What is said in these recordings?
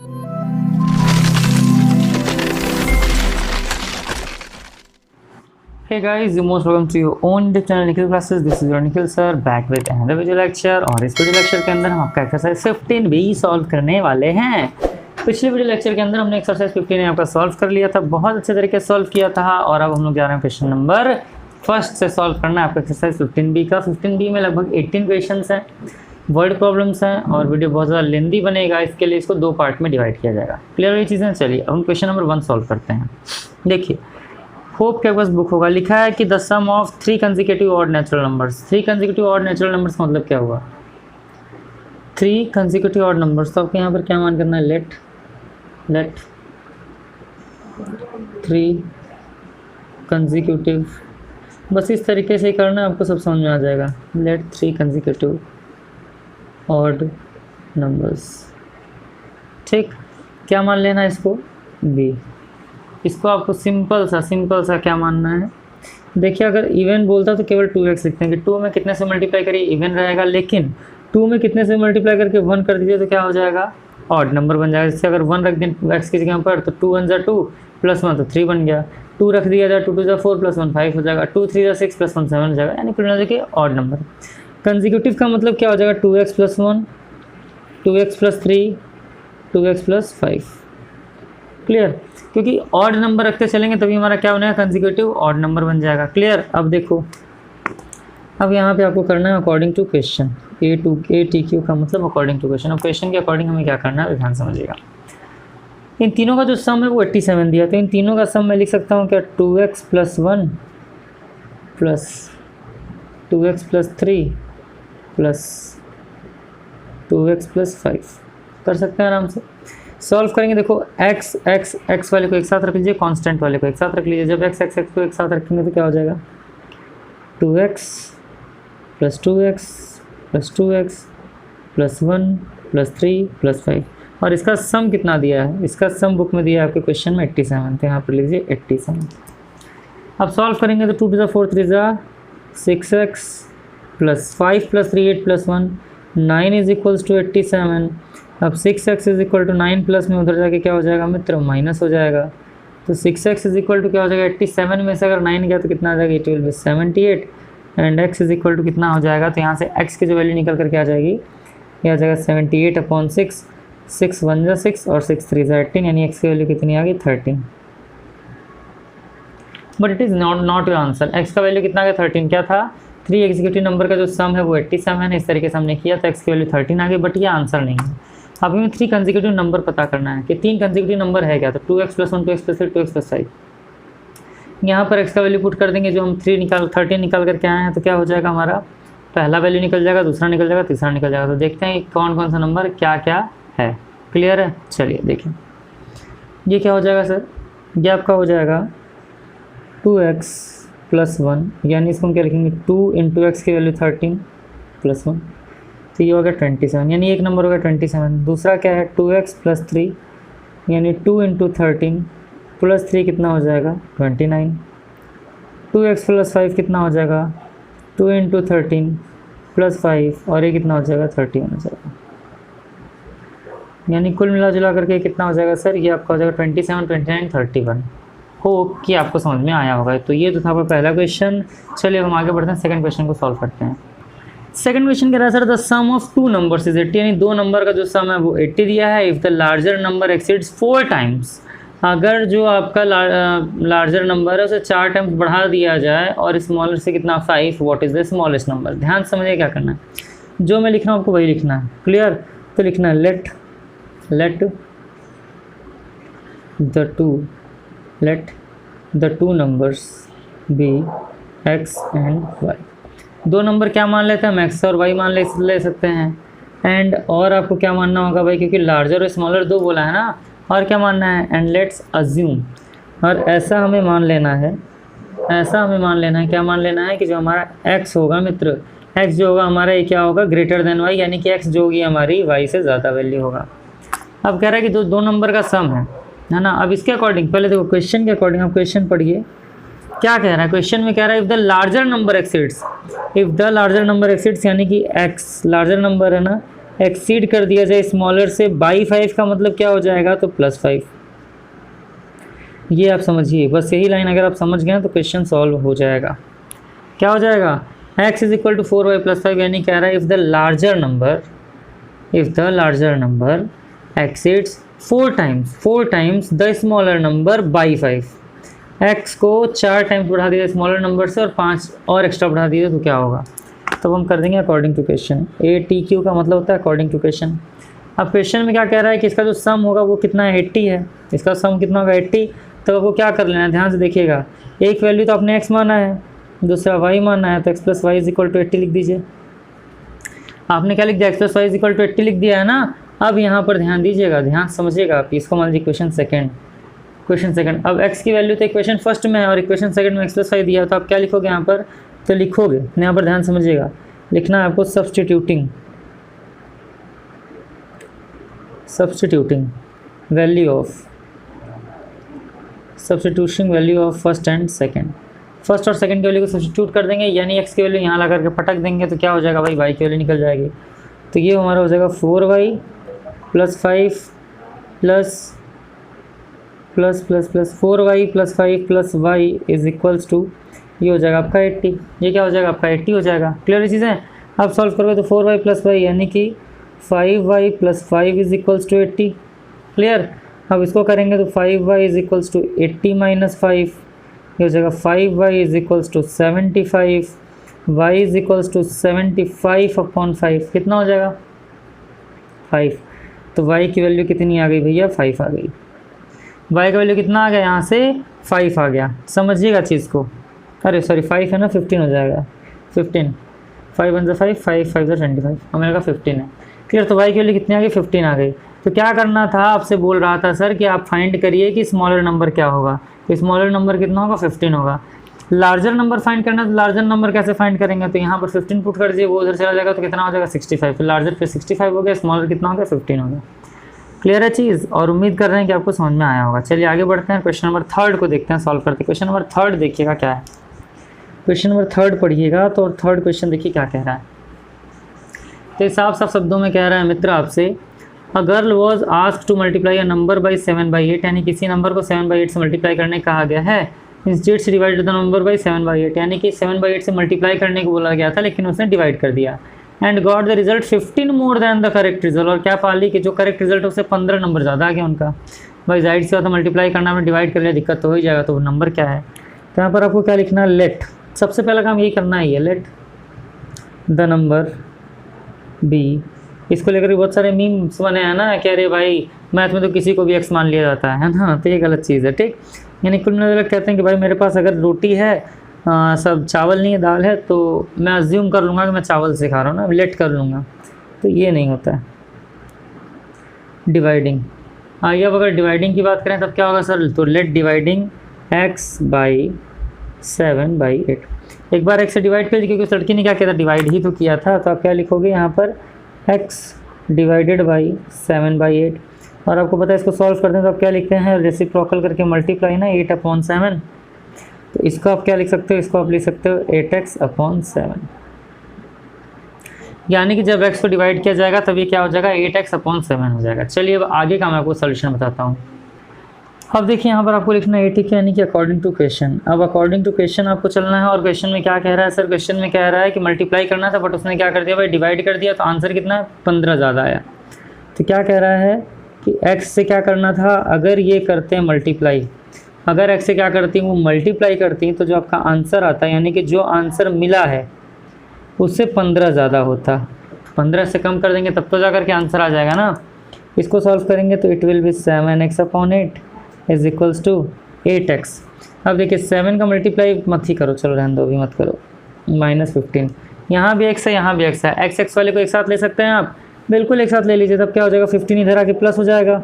Hey guys, you're most welcome to your own YouTube channel Nikhil Classes. This is your Nikhil sir back with another video lecture। और इस video lecture के अंदर हम आपका exercise 15 भी solve करने वाले हैं। पिछले वीडियो लेक्चर के अंदर हमने एक्सरसाइज 15 आपका सॉल्व कर लिया था, बहुत अच्छे तरीके से सॉल्व किया था। और अब हम लोग जा रहे हैं क्वेश्चन नंबर फर्स्ट से सॉल्व करना है आपका एक्सरसाइज 15 का। 15 में लगभग 18 क्वेश्चन हैं, वर्ड प्रॉब्लम्स हैं और वीडियो बहुत ज़्यादा लेंदी बनेगा, इसके लिए इसको 2 पार्ट में डिवाइड किया जाएगा। क्लियर ये चीज़ें। चलिए अब हम क्वेश्चन नंबर 1 सॉल्व करते हैं। देखिए होप के पास बुक होगा, लिखा है कि the sum of 3 consecutive odd natural numbers. 3 consecutive odd natural numbers का मतलब क्या हुआ? 3 कंसेक्यूटिव ऑड नंबर्स। तो आपको यहाँ पर क्या मान करना है? लेट 3 कंसेक्यूटिव, बस इस तरीके से ही करना है, आपको सब समझ में आ जाएगा। Let 3 consecutive odd numbers. ठीक, क्या मान लेना है इसको? बी। इसको आपको सिंपल सा क्या मानना है? देखिए अगर इवन बोलता तो केवल 2x लिखते हैं कि 2 में कितने से मल्टीप्लाई करिए इवन रहेगा, लेकिन 2 में कितने से मल्टीप्लाई करके 1 कर दीजिए तो क्या हो जाएगा? ऑड नंबर बन जाएगा। जैसे अगर 1 रख दें x की जगह पर तो 2 1 = 2 + 1 तो 3 बन गया। 2 रख दिया जाए 2 2 = 4 + 1 5 हो जाएगा। 2 3 = 6 + 1 7 हो जाएगा, यानी कुल मिला के ऑड नंबर। कंसेक्यूटिव का मतलब क्या हो जाएगा? 2x + 1 2x + 3 2x + 5। क्लियर, क्योंकि ऑड नंबर रखते चलेंगे तभी हमारा क्या बनेगा? कंसेक्यूटिव ऑड नंबर बन जाएगा। क्लियर। अब देखो, अब यहाँ पे आपको करना है अकॉर्डिंग टू क्वेश्चन। ATQ का मतलब अकॉर्डिंग टू क्वेश्चन। अब क्वेश्चन के अकॉर्डिंग हमें क्या करना है, ध्यान समझिएगा। इन तीनों का जो सम है वो 87 दिया, तो इन तीनों का सम मैं लिख सकता हूँ क्या? 2x + 1 + 2x + 3 + 2x + 5 कर सकते हैं आराम से। सॉल्व करेंगे। देखो x वाले को एक साथ रख लीजिए, कांस्टेंट वाले को एक साथ रख लीजिए। जब x को एक साथ रखेंगे तो क्या हो जाएगा? 2x + 2x + 2x + 1 + 3 + 5। और इसका सम कितना दिया है? इसका सम बुक में दिया है आपके क्वेश्चन में 87, तो यहाँ पर लीजिए 87। अब सॉल्व करेंगे तो 2 × 4 3 = 6x + 5 + 3 8 + 1 9 = 87। अब 6x = 9 प्लस में उधर जाके क्या हो जाएगा मित्र? माइनस हो जाएगा। तो 6x = क्या हो जाएगा? 87 में से अगर 9 गया तो कितना आ जाएगा? 12 78 एंड x = कितना हो जाएगा? तो यहाँ से x की जो वैल्यू निकल करके आ जाएगी, ये आ जाएगा 78/6। 6 1 = 6 और 6 3 = 18, यानी x की वैल्यू कितनी आ गई? 13। But it is not your answer. x का वैल्यू कितना आ गया? 13। क्या था? 3 एग्जीक्यूटिव नंबर का जो सम है वो 87 है। इस तरीके से हमने किया तो x की वैल्यू 13 आ गई, बट ये आंसर नहीं है। अब हमें 3 कंसेक्यूटिव नंबर पता करना है कि 3 कंसेक्यूटिव नंबर है क्या? तो 2x + 1 2x + 3 2x + 5। यहाँ पर x का वैल्यू पुट कर देंगे, जो हम 13 निकाल करके आए हैं, तो क्या हो जाएगा हमारा? पहला वैल्यू निकल जाएगा, दूसरा निकल जाएगा, तीसरा निकल जाएगा। तो देखते हैं कौन कौन सा नंबर क्या क्या है। क्लियर है। चलिए देखिए, ये क्या हो जाएगा सर? ये आपका हो जाएगा 2x + 1, यानी इसको हम क्या लिखेंगे? 2 × x की वैल्यू 13 + 1, तो ये हो गया 27, यानी एक नंबर हो गया 27। दूसरा क्या है? 2x + 3, यानी 2 × 13 + 3 कितना हो जाएगा? 29। 2x + 5 कितना हो जाएगा? 2 × 13 + 5, और ये कितना हो जाएगा? 31 हो जाएगा। यानी कुल मिला जुला करके कितना हो जाएगा सर? ये आपका हो जाएगा 27 29 31। होप कि आपको समझ में आया होगा। तो ये तो था आपका पहला क्वेश्चन। चलिए हम आगे बढ़ते हैं, सेकंड क्वेश्चन को सॉल्व करते हैं। सेकंड क्वेश्चन कह रहा है sir the sum of 2 numbers is 80, यानी 2 नंबर का जो सम है वो 80 दिया है। If the larger number exceeds 4 times, अगर जो आपका लार्जर नंबर है उसे 4 टाइम्स बढ़ा दिया जाए और स्मॉलर से कितना 5, what is the smallest number. ध्यान समझिए क्या करना है, जो मैं लिख रहा हूँ आपको वही लिखना है। क्लियर। तो लिखना है let the two numbers be x and y। 2 number क्या मान लेते हैं? x और y मान ले सकते हैं। एंड और आपको क्या मानना होगा भाई, क्योंकि लार्जर और स्मॉलर 2 बोला है ना, और क्या मानना है? एंड लेट्स अज्यूम, और ऐसा हमें मान लेना है, क्या मान लेना है कि जो हमारा x होगा मित्र, x जो होगा हमारा ये क्या होगा? ग्रेटर देन y, यानी कि x जो होगी हमारी y से ज़्यादा वैल्यू होगा। अब कह रहा है कि 2 नंबर का सम है ना। अब इसके अकॉर्डिंग पहले देखो क्वेश्चन के अकॉर्डिंग, आप क्वेश्चन पढ़िए क्या कह रहा है। क्वेश्चन में कह रहा है if the larger number exceeds, यानी कि x लार्जर नंबर है ना, एक्सीड कर दिया जाए स्मॉलर से बाई 5 का मतलब क्या हो जाएगा, तो +5। ये आप समझिए, बस यही लाइन अगर आप समझ गए तो क्वेश्चन सॉल्व हो जाएगा। क्या हो जाएगा, x is equal to 4y + 5, यानी कह रहा है if the larger number exceeds 4 times the smaller number by 5, x को 4 टाइम्स बढ़ा दिया स्मॉलर नंबर से और 5 और एक्स्ट्रा बढ़ा दिया तो क्या होगा। तो हम कर देंगे अकॉर्डिंग टू क्वेश्चन। ATQ का मतलब होता है अकॉर्डिंग टू क्वेश्चन। अब क्वेश्चन में क्या कह रहा है कि इसका जो सम होगा वो कितना है, 80 है। इसका सम कितना होगा, 80। तो आपको क्या कर लेना है, ध्यान से देखिएगा। एक वैल्यू तो आपने x माना है, दूसरा y माना है, तो x + y = 80 लिख दीजिए। आपने क्या लिख दिया, x + y = 80 लिख दिया है ना। अब यहाँ पर ध्यान दीजिएगा, ध्यान समझिएगा आप। इसको मान लीजिए क्वेश्चन सेकंड। अब x की वैल्यू तो इक्वेशन फर्स्ट में है और इक्वेशन सेकंड में x + y दिया, तो आप क्या लिखोगे यहाँ पर, तो लिखोगे यहाँ पर, ध्यान समझिएगा, लिखना है आपको substituting value of first and second. First और सेकंड की वैल्यू को सब्स्टिट्यूट कर देंगे, यानी x की वैल्यू यहाँ ला करके पटक देंगे तो क्या हो जाएगा भाई, y की वैल्यू निकल जाएगी। तो ये हमारा हो जाएगा 4y + 5 + 4y + 5 + y = ये हो जाएगा आपका 80। ये क्या हो जाएगा आपका 80 हो जाएगा। क्लियर चीज़ें। आप सॉल्व करोगे तो 4y + y यानी कि 5y + 5 = 80। क्लियर। अब इसको करेंगे तो 5y = 80 - 5, ये हो जाएगा 5y = 75, y = 75/5, कितना हो जाएगा 5। तो y की वैल्यू कितनी आ गई भैया, 5 आ गई। y का वैल्यू कितना आ गया, यहाँ से 5 आ गया। समझिएगा चीज़ को। अरे सॉरी 5 है ना, 15 हो जाएगा, 15। 5 × 5, 5 × 5 = 25, हमें लगा 15 है। क्लियर। तो y की वैल्यू कितनी आ गई, 15 आ गई। तो क्या करना था, आपसे बोल रहा था सर कि आप फाइंड करिए कि स्मॉलर नंबर क्या होगा। तो स्मॉलर नंबर कितना होगा, 15 होगा। लार्जर नंबर फाइंड करना है, तो लार्जर नंबर कैसे फाइंड करेंगे, तो यहाँ पर 15 पुट कर दीजिए, वो उधर चला जाएगा तो कितना हो जाएगा 65। तो लार्जर पे 65 हो गया, स्मॉलर कितना हो गया 15 हो गया। क्लियर है चीज़। और उम्मीद कर रहे हैं कि आपको समझ में आया होगा। चलिए आगे बढ़ते हैं, क्वेश्चन नंबर 3 को देखते हैं, सॉल्व करते हैं। क्वेश्चन नंबर 3 देखिएगा क्या है। क्वेश्चन नंबर 3 पढ़िएगा तो 3rd क्वेश्चन देखिए क्या कह रहा है। तो साफ शब्दों में कह रहा है मित्र आपसे, a girl was asked to multiply a number by 7/8, यानी किसी नंबर को 7/8 से मल्टीप्लाई करने कहा गया है। इंस्टेड से डिवाइड द नंबर बाई 7/8, यानी कि 7/8 से मल्टीप्लाई करने को बोला गया था लेकिन उसने डिवाइड कर दिया। And got the result 15 more than the correct result, और क्या पा ली कि जो करेक्ट रिजल्ट है उससे 15 नंबर ज़्यादा आ गया उनका। भाई जाहिर सी बात है, मल्टीप्लाई करना में डिवाइड कर लिया, दिक्कत तो हो ही जाएगा। तो वो नंबर क्या है, तो यहाँ पर आपको क्या लिखना है, लेट। सबसे पहला काम यही करना है, लेट द नंबर बी। इसको लेकर बहुत सारे मीम्स बने हैं ना, कह रहे भाई मैथ में तो किसी को भी एक्स मान लिया जाता है ना, तो ये गलत चीज़ है। ठीक, यानी कुल मिलाकर कहते हैं कि भाई मेरे पास अगर रोटी है, सब चावल नहीं है, दाल है, तो मैं अज्यूम कर लूँगा कि मैं चावल से खा रहा हूँ ना, लेट कर लूँगा। तो ये नहीं होता है डिवाइडिंग। आइए अब अगर डिवाइडिंग की बात करें तब क्या होगा सर, तो लेट डिवाइडिंग x बाई 7/8। एक बार x से डिवाइड कर, क्योंकि उस लड़की ने क्या किया था, डिवाइड ही तो किया था। तो आप क्या लिखोगे यहाँ पर, x डिवाइडेड बाई 7/8। और आपको पता है इसको सॉल्व करते हैं तो आप क्या लिखते हैं, रेसिप्रोकल करके मल्टीप्लाई ना, 8/7। तो इसको आप क्या लिख सकते हो, इसको आप लिख सकते हो 8x/7, यानी कि जब x को डिवाइड किया जाएगा तब ये क्या हो जाएगा, 8x/7 हो जाएगा। चलिए अब आगे का मैं आपको सोल्यूशन बताता हूँ। अब देखिए यहाँ पर आपको लिखना है ठीक है, यानी कि अकॉर्डिंग टू क्वेश्चन। अब अकॉर्डिंग टू क्वेश्चन आपको चलना है। और क्वेश्चन में क्या कह रहा है सर, क्वेश्चन में कह रहा है कि मल्टीप्लाई करना था बट उसने क्या कर दिया भाई, डिवाइड कर दिया। तो आंसर कितना है, 15 ज़्यादा आया। तो क्या कह रहा है कि x से क्या करना था, अगर ये करते हैं मल्टीप्लाई, अगर x से क्या करती वो मल्टीप्लाई करती तो जो आपका आंसर आता, यानी कि जो आंसर मिला है उससे 15 ज़्यादा होता। 15 से कम कर देंगे तब तो जा कर के आंसर आ जाएगा ना। इसको सॉल्व करेंगे तो it will be 7x/8 is equals to 8x। अब देखिए 7 का मल्टीप्लाई मत ही करो, चलो रहने दो, अभी मत करो, -15। यहाँ भी x है, यहाँ भी x है। x वाले को एक साथ ले सकते हैं आप, बिल्कुल एक साथ ले लीजिए। तब क्या हो जाएगा, 15 इधर आके प्लस हो जाएगा,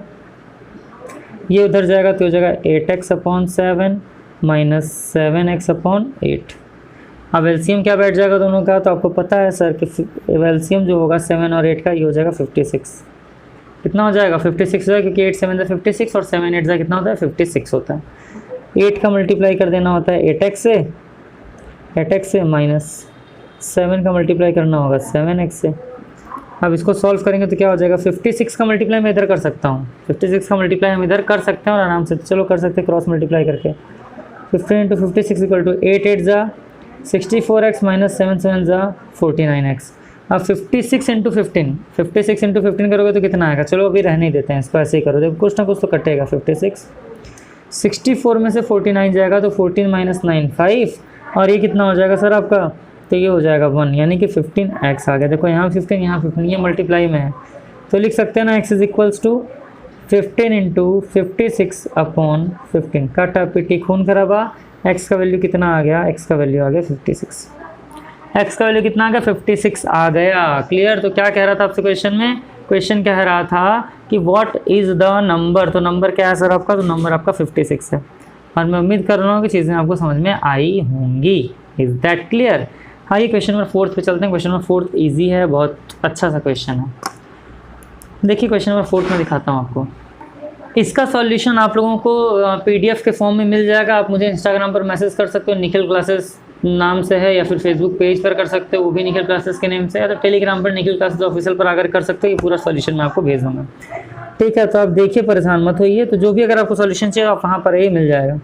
ये उधर जाएगा तो हो जाएगा 8x/7 -7x/8। अब एलसीएम क्या बैठ जाएगा दोनों का, तो आपको पता है सर कि एलसीएम जो होगा 7 और 8 का, ये हो जाएगा 56। कितना हो जाएगा, 56 हो जाएगा, क्योंकि 8 7 56 और 7 8 कितना होता है, 56 होता है। 8 का मल्टीप्लाई कर देना होता है 8x से, माइनस 7 का मल्टीप्लाई करना होगा 7x से। अब इसको सॉल्व करेंगे तो क्या हो जाएगा, 56 का मल्टीप्लाई मैं इधर कर सकता हूँ, 56 का मल्टीप्लाई हम इधर कर सकते हैं और आराम से, चलो कर सकते हैं क्रॉस मल्टीप्लाई करके। 15 × 56 इक्वल टू 8 8 जा 64x माइनस 7 7 जा 49x। अब 56 × 15, 56 × 15 करोगे तो कितना आएगा, चलो अभी रहने ही देते हैं इसको, ऐसे ही करो, देखो कुछ ना कुछ तो कटेगा। 56 64 में से 49 जाएगा तो 14 माइनस 9 5, और ये कितना हो जाएगा सर आपका, तो ये हो जाएगा 1, यानी कि 15x आ गया। देखो यहाँ 15 यहाँ 15, ये मल्टीप्लाई में है तो लिख सकते हैं ना x is equals to 15 × 56 upon 15, काटा पीटी खून खराबा। x का वैल्यू कितना आ गया, x का वैल्यू आ गया 56, x का वैल्यू कितना आ गया 56 आ गया। क्लियर। तो क्या कह रहा था आपसे क्वेश्चन में, क्वेश्चन कह रहा था कि व्हाट इज़ द नंबर, तो नंबर क्या है सर आपका, तो नंबर आपका 56 है। और मैं उम्मीद कर रहा हूँ कि चीज़ें आपको समझ में आई होंगी। Is that clear. हाँ, ये क्वेश्चन नंबर 4 पे चलते हैं। क्वेश्चन नंबर 4 ईजी है, बहुत अच्छा सा क्वेश्चन है। देखिए क्वेश्चन नंबर 4 में दिखाता हूँ आपको। इसका सॉल्यूशन आप लोगों को PDF के फॉर्म में मिल जाएगा। आप मुझे इंस्टाग्राम पर मैसेज कर सकते हो, निखिल क्लासेस नाम से है, या फिर फेसबुक पेज पर कर सकते हो, वो भी निखिल क्लासेस के नेम से है, तो टेलीग्राम पर निखिल क्लासेस ऑफिशियल पर आकर कर सकते हो। ये पूरा सॉल्यूशन मैं आपको भेज दूँगा, ठीक है। तो आप देखिए, परेशान मत होइए। तो जो भी अगर आपको सॉल्यूशन चाहिए आप वहाँ पर ही मिल जाएगा।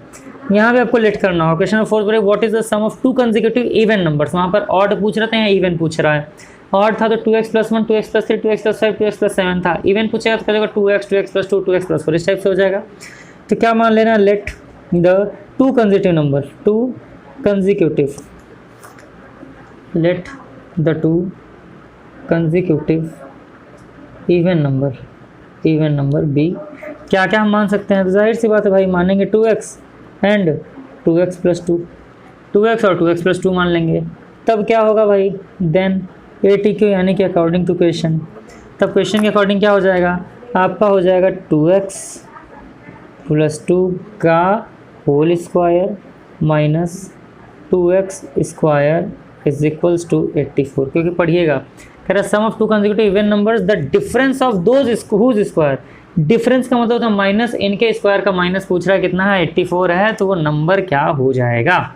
यहाँ पे आपको लेट करना होगा। क्वेश्चन नंबर 4 पर what is the sum of 2 consecutive even numbers, वहाँ पर ऑड पूछ रहे थे या इवन पूछ रहा है। ऑड था तो 2x + 1 2x + 3 2x + 5 2x + 7 था। इवन पूछेगा तो कहेगा 2x 2x + 2 2x + 4, इस टाइप से हो जाएगा। तो क्या मान लेना, let the 2 consecutive number, 2 consecutive, let the 2 consecutive even number be. क्या क्या हम मान सकते हैं, तो जाहिर सी बात है भाई, मानेंगे 2x एंड 2x + 2, 2x और 2x + 2 मान लेंगे। तब क्या होगा भाई, देन ATQ यानी कि अकॉर्डिंग टू क्वेश्चन। तब क्वेश्चन के अकॉर्डिंग क्या हो जाएगा, आपका हो जाएगा 2x + 2 का whole square minus 2x square is equals to 84। क्योंकि पढ़िएगा, कह रहा sum of 2 consecutive even numbers the difference of those whose square. Difference का मतलब होता है माइनस, इनके स्क्वायर का माइनस पूछ रहा है, कितना है 84 है, तो वो नंबर क्या हो जाएगा,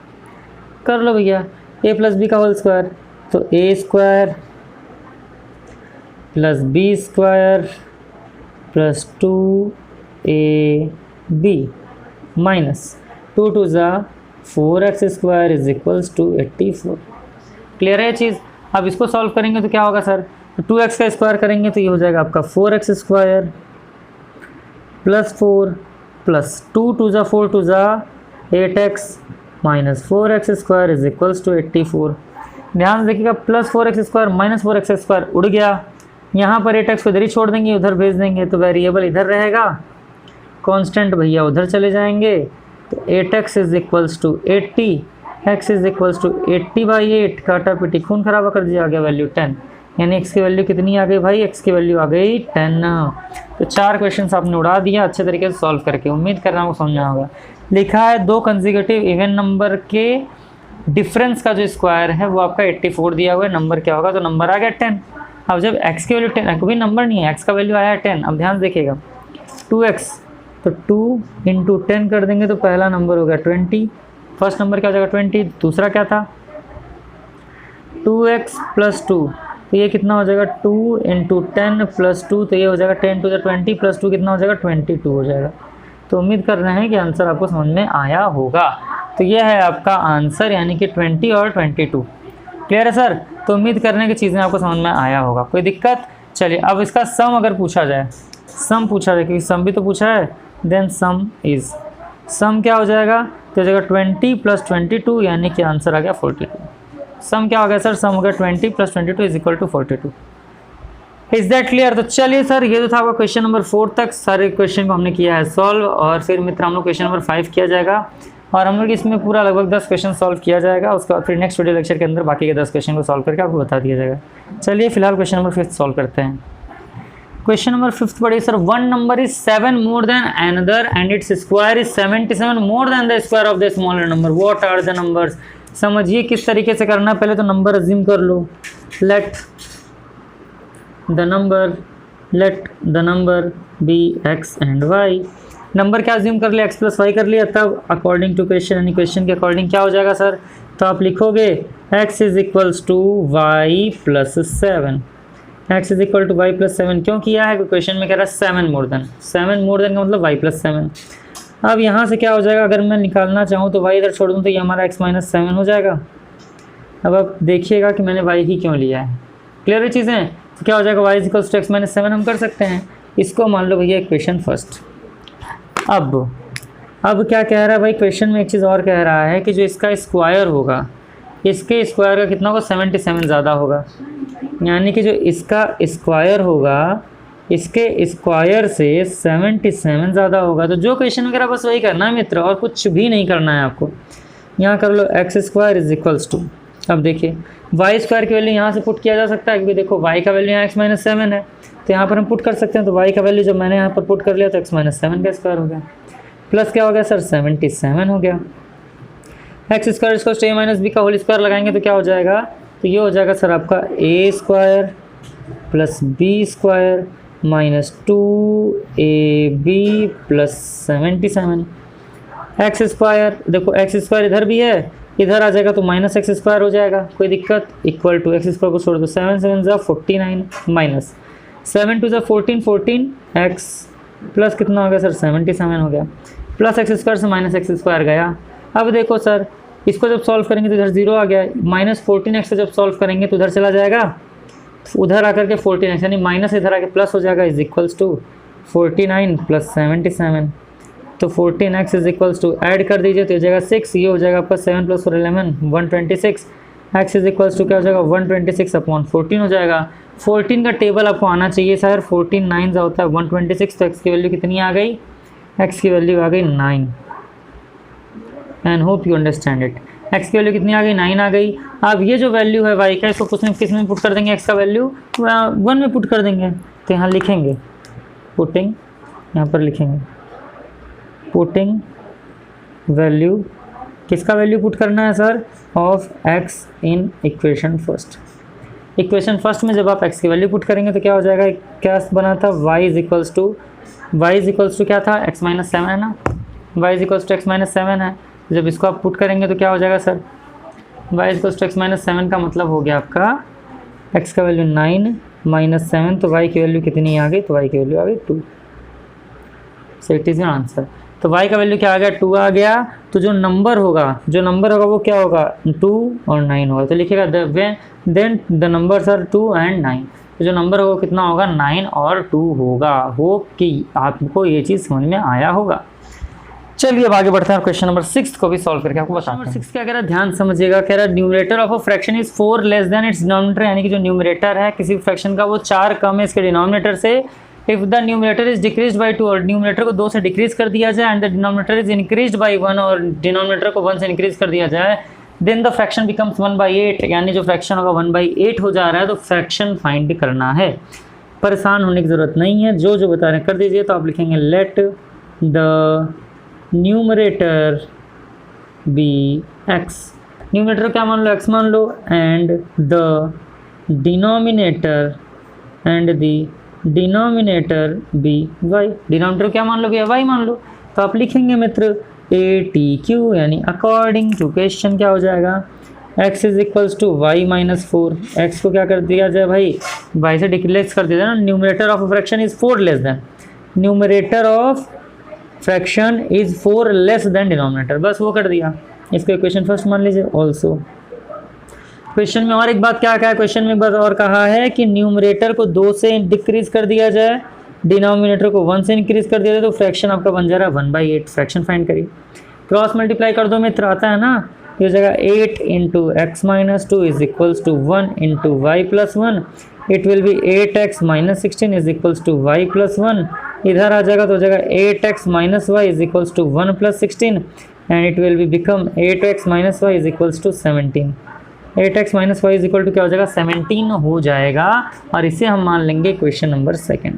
कर लो भैया। a + b का होल स्क्वायर, तो a² + b² + 2ab माइनस 2 2 ज़ा 4x² is equals to 84। Clear है चीज़। अब इसको सॉल्व करेंगे तो क्या होगा सर, 2x का स्क्वायर करेंगे तो ये हो जाएगा आपका 4x² + 4 + 2 2 ज़ा 4 2 ज़ा 8x minus 4x² is equals to 84। ध्यान से देखिएगा, +4x² माइनस 4x² उड़ गया, यहाँ पर 8x को इधर ही छोड़ देंगे, उधर भेज देंगे, तो वेरिएबल इधर रहेगा, कांस्टेंट भैया उधर चले जाएंगे। तो 8x is equals to 80, x is equals to 80/8, काटा पिटी खून खराबा कर दिया, आ गया वैल्यू 10। यानी x की वैल्यू कितनी आ गई भाई, x की वैल्यू आ गई 10। तो 4 क्वेश्चन आपने उड़ा दिया अच्छे तरीके से सॉल्व करके। उम्मीद कर रहा हूँ समझना होगा। लिखा है 2 कंसेक्यूटिव इवन नंबर के डिफरेंस का जो स्क्वायर है वो आपका 84 दिया हुआ है, नंबर क्या होगा, तो नंबर आ गया 10। अब जब x की वैल्यू 10, कोई नंबर नहीं है, x का वैल्यू आया 10। अब ध्यान देखिएगा, 2x तो 2 × 10 कर देंगे तो पहला नंबर हो गया 20, फर्स्ट नंबर क्या हो जाएगा 20, दूसरा क्या था 2x + 2, तो ये कितना हो जाएगा 2 × 10 + 2, तो ये हो जाएगा 10 to the 20 + 2 कितना हो जाएगा 22 हो जाएगा। तो उम्मीद कर रहे हैं कि आंसर आपको समझ में आया होगा। तो ये है आपका आंसर, यानी कि 20 और 22। क्लियर है सर। तो उम्मीद कर रहे हैं कि चीज़ें आपको समझ में आया होगा। कोई दिक्कत। चलिए अब इसका सम अगर पूछा जाए, सम पूछा जाए, क्योंकि सम भी तो पूछा है, देन सम इज, सम क्या हो जाएगा, तो हो जाएगा 20 + 22, यानी कि आंसर आ गया 42। सम क्या हो गया सर, सम हो गया 20 + 22 is equal to 42। Is that clear. तो चलिए सर, ये तो था आपका क्वेश्चन नंबर 4 तक सारे क्वेश्चन को हमने किया है सॉल्व, और फिर मित्र हम लोग क्वेश्चन नंबर 5 किया जाएगा, और हम लोग इसमें पूरा लगभग 10 क्वेश्चन सॉल्व किया जाएगा। उसके बाद फिर नेक्स्ट वीडियो लेक्चर के अंदर बाकी के 10 क्वेश्चन को सॉल्व करके आपको बता दिया जाएगा। चलिए फिलहाल क्वेश्चन नंबर 5 सॉल्व करते हैं। क्वेश्चन नंबर 5 पढ़िए sir. One number is 7 more than another and its square is 77 more than the square of the smaller number. What are the numbers? समझिए किस तरीके से करना है। पहले तो नंबर अज्यूम कर लो। Let the number be x and y। Number क्या अज्यूम कर लिया, x + y कर लिया। तब अकॉर्डिंग टू क्वेश्चन, यानी क्वेश्चन के अकॉर्डिंग क्या हो जाएगा सर, तो आप लिखोगे x is equals to y + 7। x is equal to y plus 7 क्यों किया है? क्वेश्चन में कह रहा है 7 मोर देन, 7 मोर देन का मतलब y प्लस 7। अब यहाँ से क्या हो जाएगा, अगर मैं निकालना चाहूँ तो y इधर छोड़ दूँ तो ये हमारा x माइनस 7 हो जाएगा। अब आप देखिएगा कि मैंने y ही क्यों लिया है। क्लियर है चीज़ें? तो क्या हो जाएगा, y is equal to x minus 7 हम कर सकते हैं। इसको मान लो भैया इक्वेशन फर्स्ट। अब क्या कह रहा है भाई, क्वेश्चन में एक चीज़ और कह रहा है कि जो इसका स्क्वायर होगा, इसके स्क्वायर का कितना होगा, 77 ज़्यादा होगा। यानी कि जो इसका स्क्वायर होगा इसके स्क्वायर से 77 ज़्यादा होगा। तो जो क्वेश्चन वगैरह बस वही करना है मित्र, और कुछ भी नहीं करना है आपको। यहाँ कर लो x square is equals to, अब देखिए वाई स्क्वायर की वैल्यू यहाँ से पुट किया जा सकता है, क्योंकि देखो वाई का वैल्यू यहाँ एक्स माइनस 7 है, तो यहाँ पर हम पुट कर सकते हैं। तो वाई का वैल्यू जब मैंने यहाँ पर पुट कर लिया तो एक्स माइनस 7 का स्क्वायर हो गया, प्लस क्या हो गया सर 77 हो गया। एक्स स्क्वायर इसको ए माइनस बी का होल स्क्वायर लगाएंगे तो क्या हो जाएगा, तो ये हो जाएगा सर आपका a square plus b square minus 2ab plus 77। X square देखो एक्स स्क्वायर इधर भी है, इधर आ जाएगा तो माइनस एक्स स्क्वायर हो जाएगा, कोई दिक्कत, इक्वल टू एक्स स्क्वायर को छोड़ दो, 7 7 जा 49 माइनस 7 2 जा 14 14 एक्स प्लस कितना हो गया सर 77 हो गया, प्लस एक्स स्क्वायर से माइनस एक्स स्क्वायर गया। अब देखो सर इसको जब सॉल्व करेंगे तो इधर 0 आ गया, माइनस 14x को जब सॉल्व करेंगे तो उधर चला जाएगा, उधर आकर के 14x यानी माइनस इधर आके प्लस हो जाएगा, इज इक्वल्स टू 49 प्लस 77। तो 14x is equals to add कर दीजिए तो हो जाएगा 6, ये हो जाएगा आपका 7 plus 4 11 126। x is equals to क्या हो जाएगा 126 अपॉन 14 हो जाएगा। 14 का टेबल आपको आना चाहिए सर, 14 9 का होता है 126, तो x की वैल्यू कितनी आ गई, x की वैल्यू आ गई 9 and hope you understand it. x की वैल्यू कितनी आ गई 9 आ गई। अब ये जो वैल्यू है y का इसको किस में पुट कर देंगे, x का वैल्यू 1 में पुट कर देंगे, तो यहाँ लिखेंगे पुटिंग, यहाँ पर लिखेंगे पुटिंग वैल्यू, किसका वैल्यू पुट करना है sir, of x in equation first. Equation first में जब आप x की वैल्यू पुट करेंगे तो क्या हो जाएगा, क्या बना था y इज इक्वल्स टू क्या था x माइनस 7 है ना, y is equals to x minus 7 है। जब इसको आप पुट करेंगे तो क्या हो जाएगा sir, y is equals to x minus 7 का मतलब हो गया आपका x का वैल्यू 9 माइनस 7, तो y की वैल्यू कितनी आ गई, तो y की वैल्यू आ गई 2। So it is your answer. तो y का वैल्यू क्या आ गया 2 आ गया। तो जो नंबर होगा वो क्या होगा 2 और 9 होगा, तो लिखिएगा then the numbers are 2 and 9। तो जो नंबर होगा कितना होगा 9 और 2 होगा। होप कि आपको ये चीज़ समझ में आया होगा। चलिए अब आगे बढ़ते हैं, क्वेश्चन नंबर 6 को भी सॉल्व करके आपको बताते हैं। नंबर 6 क्या कह रहा है, ध्यान समझिएगा। कह रहा है numerator of a fraction is 4 less than it's denominator, यानी कि जो न्यूमरेटर है किसी फ्रैक्शन का वो 4 कम है इसके डिनोमिनेटर से। If the numerator is decrease by 2, और न्यूमरेटर को 2 से डिक्रीज कर दिया जाए, and the denominator is increase by 1, और डिनोमिनेटर को 1 से इंक्रीज कर दिया जाए, देन द फ्रैक्शन बिकम्स 1/8, यानी जो फ्रैक्शन होगा 1/8 हो जा रहा है। तो फ्रैक्शन फाइंड करना है, परेशान होने की ज़रूरत नहीं है, जो बता रहे हैं कर दीजिए। तो आप लिखेंगे let the numerator be x, numerator क्या मान लो x मान लो, and the denominator be y, denominator क्या मान लो भैया y मान लो। तो आप लिखेंगे मित्र ATQ, यानी अकॉर्डिंग टू क्वेश्चन क्या हो जाएगा, x is equals to y minus 4। x को क्या कर दिया जाए भाई, y से डिक्लेस कर दिया जाए ना। Numerator of fraction is 4 less than, numerator of fraction is 4 less than denominator, बस वो कर दिया। इसको इक्वेशन फर्स्ट मान लीजिए। ऑल्सो क्वेश्चन में और एक बात क्या है, क्वेश्चन में बस और कहा है कि न्यूमरेटर को 2 से डिक्रीज कर दिया जाए, डिनोमिनेटर को 1 से इंक्रीज कर दिया जाए, तो फ्रैक्शन आपका बन जा रहा है 1/8। फ्रैक्शन फाइंड करिए, क्रॉस मल्टीप्लाई कर दो मित्र, आता है ना। ये हो जाएगा 8 into x minus 2 is equals to 1 into y plus 1, it will be 8x minus 16 is equals to y plus 1। इधर आ जाएगा तो हो जाएगा 8x minus y is equals to 1 plus 16, and it will be become 8x minus y is equals to 17। 8x minus y is equal to क्या हो जाएगा 17 हो जाएगा, और इसे हम मान लेंगे क्वेश्चन नंबर 2।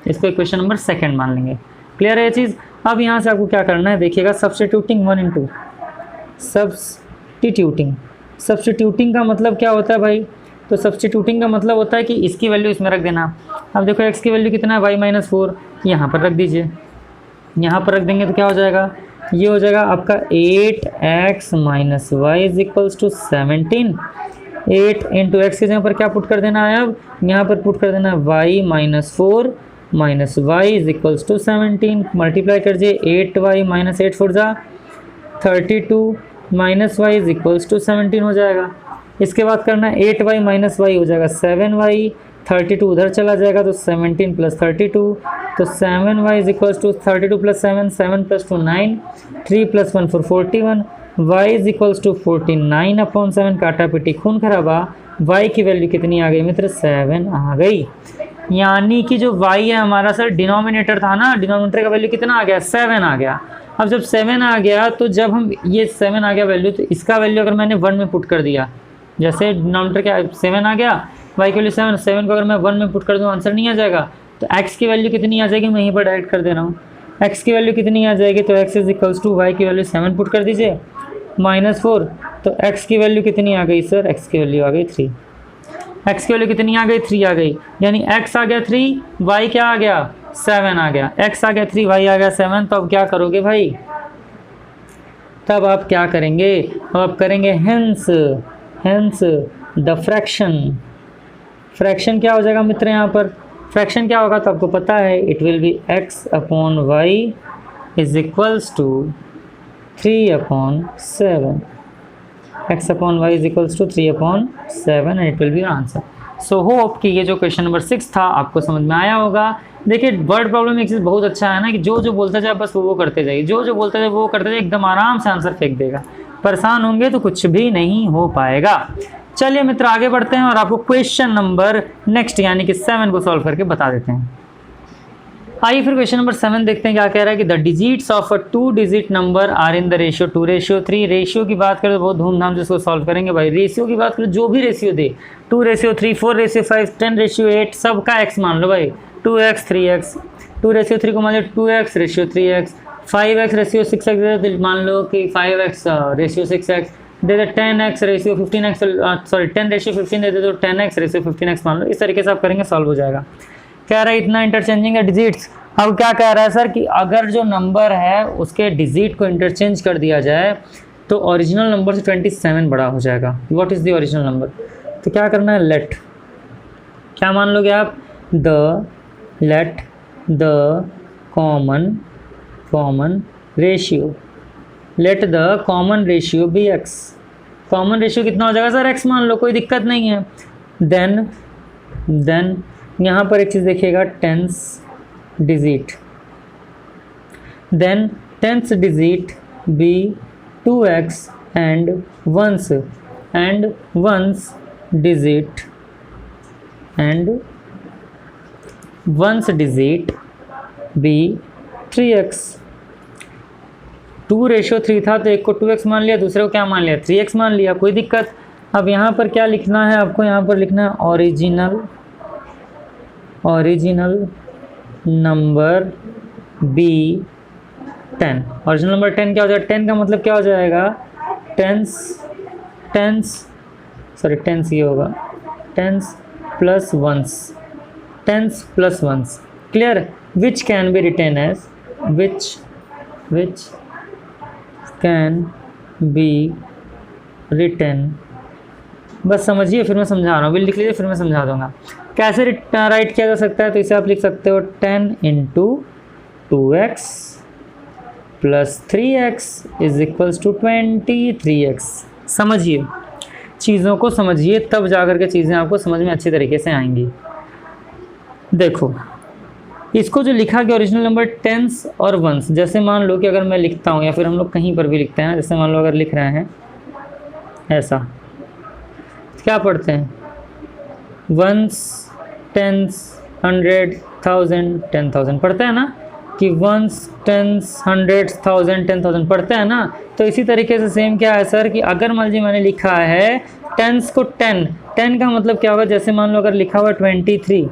इसको क्वेश्चन नंबर 2 मान लेंगे। क्लियर है ये चीज़। अब यहाँ से आपको क्या करना है, देखिएगा सब्स्टिट्यूटिंग 1 इंटू सब्स्टिट्यूटिंग का मतलब क्या होता है भाई, तो सब्स्टिट्यूटिंग का मतलब होता है कि इसकी वैल्यू इसमें रख देना। अब देखो x की वैल्यू कितना है y माइनस 4, यहाँ पर रख दीजिए। यहाँ पर रख देंगे तो क्या हो जाएगा, ये हो जाएगा आपका 8x minus y is equals to 17, 8 into x की जगह पर क्या पुट कर देना है, अब यहाँ पर पुट कर देना है y minus 4 minus y is equals to 17, multiply कर दिए 8y माइनस 8 4 जा 32 minus y is equals to 17 हो जाएगा। इसके बाद करना है 8y माइनस वाई हो जाएगा 7y, 32 उधर चला जाएगा तो 17 प्लस 32, तो 7y is equals to 32 plus 7, 7 plus 2 9, 3 plus 1 4 41, y is equals to 49 upon 7, काटा पिटी खून खराबा, y की वैल्यू कितनी आ गई मित्र 7 आ गई। यानी कि जो y है हमारा सर डिनोमिनेटर था ना, डिनोमिनेटर का वैल्यू कितना आ गया 7 आ गया। अब जब 7 आ गया तो जब हम ये 7 आ गया वैल्यू, तो इसका वैल्यू अगर मैंने 1 में पुट कर दिया, जैसे डिनोमिनेटर क्या 7 आ गया, y की वैल्यू 7 को अगर मैं 1 में पुट कर दूँ आंसर नहीं आ जाएगा, तो x की वैल्यू कितनी आ जाएगी, मैं यहीं पर डायरेक्ट कर दे रहा हूँ। x की वैल्यू कितनी आ जाएगी, तो x is equals to y की वैल्यू 7 पुट कर दीजिए माइनस 4, तो x की वैल्यू कितनी आ गई सर, x की वैल्यू आ गई 3। x की वैल्यू कितनी आ गई 3 आ गई, यानी x आ गया 3, y क्या आ गया 7 आ गया, x आ गया 3, y आ गया 7। तो अब क्या करोगे भाई, तब आप क्या करेंगे, अब आप करेंगे हेंस द फ्रैक्शन क्या हो जाएगा मित्र, यहाँ पर फ्रैक्शन क्या होगा तो आपको पता है, it will be x upon y is equals to 3 upon 7, x upon y is equals to 3 upon 7 and it will be answer. So hope कि ये जो क्वेश्चन नंबर 6 था आपको समझ में आया होगा। देखिए वर्ड प्रॉब्लम एक चीज़ बहुत अच्छा है ना कि जो बोलता जाए बस वो करते जाइए, जो बोलता जाए वो करते जाइए, एकदम आराम से आंसर फेंक देगा। परेशान होंगे तो कुछ भी नहीं हो पाएगा। चलिए मित्र आगे बढ़ते हैं और आपको क्वेश्चन नंबर नेक्स्ट यानी कि 7 को सॉल्व करके बता देते हैं। आइए फिर क्वेश्चन नंबर 7 देखते हैं क्या कह रहा है कि the digits of a 2 digit number are in the ratio 2:3। Ratio की बात करें तो बहुत धूमधाम से इसको सॉल्व करेंगे भाई। रेशियो की बात करें जो भी रेशियो दे 2:3, 4:5, 10:8 सबका x मान लो भाई, 2x 3x, 2:3 को मान लो 2x ratio 3x, 5x ratio 6x मान लो कि 5x रेशियो 6x दे दे, 10x ratio 15x sorry 10 ratio 15 दे दे तो 10x रेशियो 15x मान लो। इस तरीके से आप करेंगे सॉल्व हो जाएगा। कह रहा है इतना इंटरचेंजिंग है डिजिट्स। अब क्या कह रहा है सर कि अगर जो नंबर है उसके डिजिट को इंटरचेंज कर दिया जाए तो ओरिजिनल नंबर से 27 बड़ा हो जाएगा। What is the original number, तो क्या करना है, लेट क्या मान लोगे आप, let the common ratio, let the common ratio be x. Common ratio कितना हो जाएगा सर, एक्स मान लो, कोई दिक्कत नहीं है। देन यहाँ पर एक चीज़ देखिएगा, tens digit, then tens digit be 2x and ones digit be 3x। 2:3 था तो एक को 2x मान लिया, दूसरे को क्या मान लिया 3x मान लिया, कोई दिक्कत। अब यहाँ पर क्या लिखना है आपको, यहाँ पर लिखना है original number be 10। Original number 10 क्या हो जाएगा, 10 का मतलब क्या हो जाएगा, टेंस ये होगा, tens plus ones, clear. Which can be written as, which can be written, बस समझिए फिर मैं समझा रहा हूँ, बिल लिख लीजिए फिर मैं समझा दूंगा कैसे राइट किया जा सकता है। तो इसे आप लिख सकते हो 10 into 2x plus 3x is equals to 23x। समझिए चीज़ों को, समझिए तब जाकर के चीज़ें आपको समझ में अच्छी तरीके से आएंगी। देखो इसको जो लिखा गया ओरिजिनल नंबर टेंस और वंस, जैसे मान लो कि अगर मैं लिखता हूँ या फिर हम लोग कहीं पर भी लिखते हैं, जैसे मान लो अगर लिख रहे हैं ऐसा, क्या पढ़ते हैं, वंस, टेंस, 100, 1000, 10,000 पढ़ते हैं ना, कि वंस, टेंस, 100, 1000, 10,000 पढ़ते हैं ना। तो इसी तरीके से सेम क्या है सर कि अगर मान लीजिए मैंने लिखा है टेंस को 10 का मतलब क्या होगा, जैसे मान लो अगर लिखा हुआ 23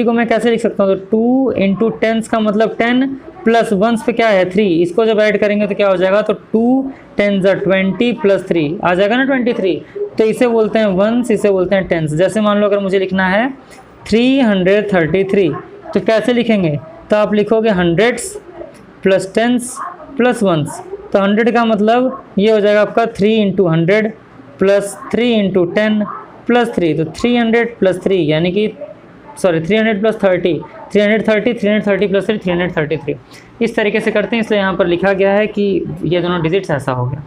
को मैं कैसे लिख सकता हूँ, तो 2 इंटू टेंस का मतलब 10 प्लस वंस पे क्या है 3, इसको जब ऐड करेंगे तो क्या हो जाएगा, तो 2 10 20 प्लस 3 आ जाएगा ना 23। तो इसे बोलते हैं वंस, इसे बोलते हैं टेंस। जैसे मान लो अगर मुझे लिखना है 333 तो कैसे लिखेंगे, तो आप लिखोगे hundreds plus tens plus ones. तो 100 का मतलब ये हो जाएगा आपका 3 इंटू 100 प्लस 3 इंटू 10 प्लस 3, तो 300 प्लस 3 यानी कि 300 प्लस 30, 330 प्लस 3 333। इस तरीके से करते हैं, इसलिए यहाँ पर लिखा गया है कि ये दोनों डिजिट्स ऐसा हो गया।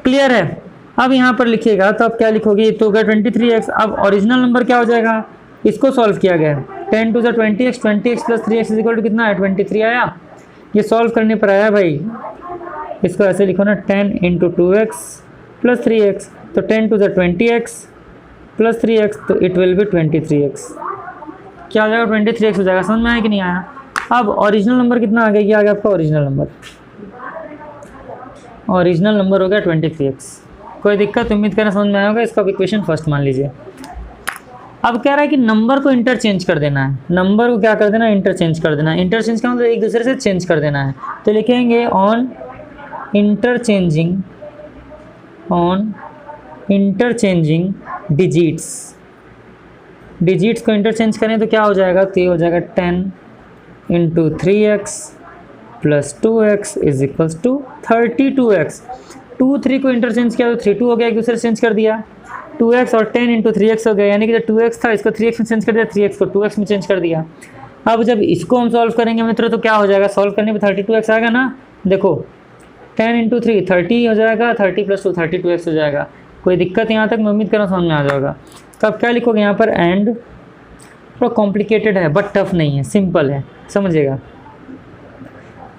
क्लियर है? अब यहाँ पर लिखिएगा तो अब क्या लिखोगे, तो होगा 23x। अब ओरिजिनल नंबर क्या हो जाएगा, इसको सॉल्व किया गया है 10 to the 20x, 20x plus 3x is equal to कितना है 23 आया। ये सॉल्व करने पर आया भाई, इसको ऐसे लिखो ना 10 इंटू 2x प्लस 3x, तो 10 to the 20x plus 3x, तो इट विल बी 23x। क्या हो जाएगा 23x हो जाएगा। समझ में आया कि नहीं आया? अब ओरिजिनल नंबर कितना आ गया, ये आ गया आपका ओरिजिनल नंबर। ओरिजिनल नंबर हो गया 23x। कोई दिक्कत उम्मीद करना समझ में आया होगा। इसका इक्वेशन फर्स्ट मान लीजिए। अब कह रहा है कि नंबर को इंटरचेंज कर देना है, नंबर को क्या कर देना है, इंटरचेंज कर देना है। इंटरचेंज का मतलब एक दूसरे से चेंज कर देना है, तो लिखेंगे ऑन इंटरचेंजिंग डिजिट्स। डिजिट्स को इंटरचेंज करें तो क्या हो जाएगा, तो ये हो जाएगा 10 into 3x plus 2x is equals to 32x। 2 3 को इंटरचेंज किया तो 3 2 हो गया, एक दूसरे से चेंज कर दिया। 2x और 10 इंटू 3x हो गया, यानी कि जो 2x था इसको 3x में चेंज कर दिया, 3x को 2x में चेंज कर दिया। अब जब इसको हम सॉल्व करेंगे मित्रों तो क्या हो जाएगा, सॉल्व करने पे 32x आएगा ना। देखो 10 इंटू 3 30 हो जाएगा, 30 प्लस 2 32x हो जाएगा। कोई दिक्कत यहाँ तक मैं उम्मीद कर रहा हूँ समझ में आ जाएगा। तो अब क्या लिखोगे यहाँ पर, एंड थोड़ा कॉम्प्लिकेटेड है बट टफ नहीं है, सिंपल है, समझिएगा।